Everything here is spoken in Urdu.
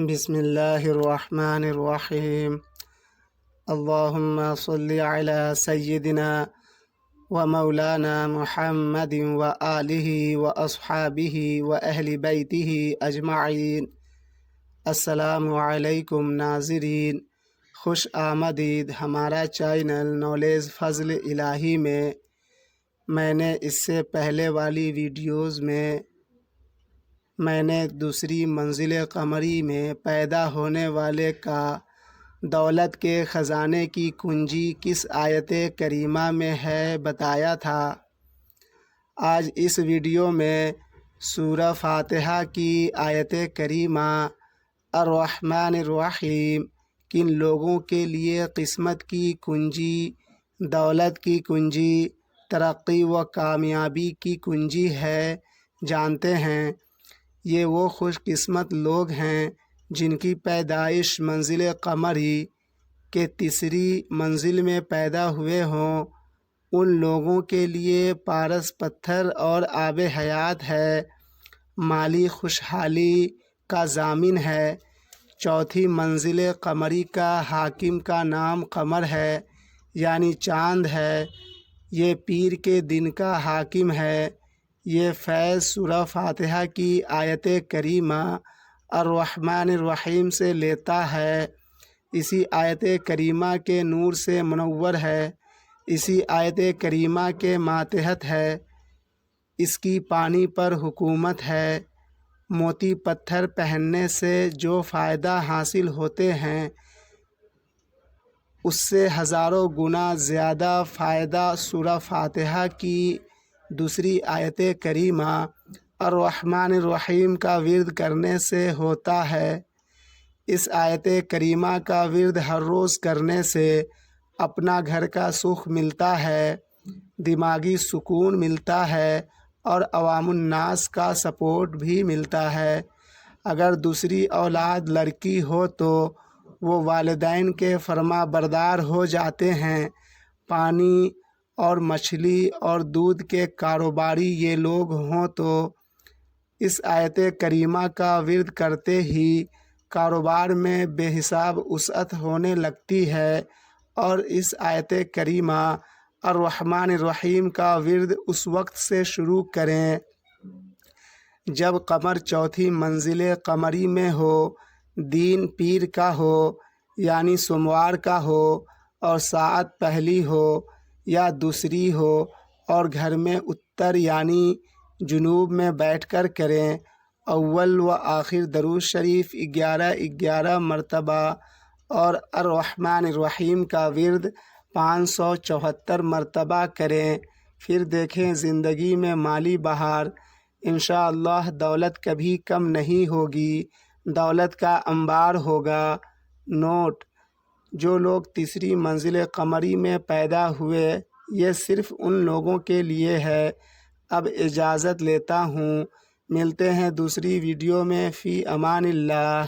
بسم اللہ الرحمن الرحیم۔ اللہم صلی علی سیدنا و مولانا محمد و آلہ و اصحابہ و اہل بیتہ اجمعین۔ السلام علیکم ناظرین، خوش آمدید ہمارا چینل نالج فضل الہی میں۔ میں نے اس سے پہلے والی ویڈیوز میں نے دوسری منزل قمری میں پیدا ہونے والے کا دولت کے خزانے کی کنجی کس آیت کریمہ میں ہے بتایا تھا۔ آج اس ویڈیو میں سورہ فاتحہ کی آیت کریمہ الرحمن الرحیم کن لوگوں کے لیے قسمت کی کنجی، دولت کی کنجی، ترقی و کامیابی کی کنجی ہے، جانتے ہیں۔ یہ وہ خوش قسمت لوگ ہیں جن کی پیدائش منزل قمری کے تیسری منزل میں پیدا ہوئے ہوں۔ ان لوگوں کے لیے پارس پتھر اور آب حیات ہے، مالی خوشحالی کا ضامن ہے۔ چوتھی منزل قمری کا حاکم کا نام قمر ہے، یعنی چاند ہے۔ یہ پیر کے دن کا حاکم ہے۔ یہ فیض سورہ فاتحہ کی آیت کریمہ الرحمن الرحیم سے لیتا ہے، اسی آیت کریمہ کے نور سے منور ہے، اسی آیت کریمہ کے ماتحت ہے۔ اس کی پانی پر حکومت ہے۔ موتی پتھر پہننے سے جو فائدہ حاصل ہوتے ہیں اس سے ہزاروں گنا زیادہ فائدہ سورہ فاتحہ کی دوسری آیت کریمہ الرحمن الرحیم کا ورد کرنے سے ہوتا ہے۔ اس آیت کریمہ کا ورد ہر روز کرنے سے اپنا گھر کا سکھ ملتا ہے، دماغی سکون ملتا ہے اور عوام الناس کا سپورٹ بھی ملتا ہے۔ اگر دوسری اولاد لڑکی ہو تو وہ والدین کے فرما بردار ہو جاتے ہیں۔ پانی اور مچھلی اور دودھ کے کاروباری یہ لوگ ہوں تو اس آیت کریمہ کا ورد کرتے ہی کاروبار میں بے حساب وسعت ہونے لگتی ہے۔ اور اس آیت کریمہ الرحمن الرحیم کا ورد اس وقت سے شروع کریں جب قمر چوتھی منزل قمری میں ہو، دن پیر کا ہو یعنی سوموار کا ہو، اور ساعت پہلی ہو یا دوسری ہو، اور گھر میں اتر یعنی جنوب میں بیٹھ کر کریں۔ اول و آخر درود شریف 11 مرتبہ اور الرحمن الرحیم کا ورد 574 مرتبہ کریں۔ پھر دیکھیں زندگی میں مالی بہار۔ انشاءاللہ دولت کبھی کم نہیں ہوگی، دولت کا انبار ہوگا۔ نوٹ: جو لوگ تیسری منزل قمری میں پیدا ہوئے، یہ صرف ان لوگوں کے لیے ہے۔ اب اجازت لیتا ہوں، ملتے ہیں دوسری ویڈیو میں۔ فی امان اللہ۔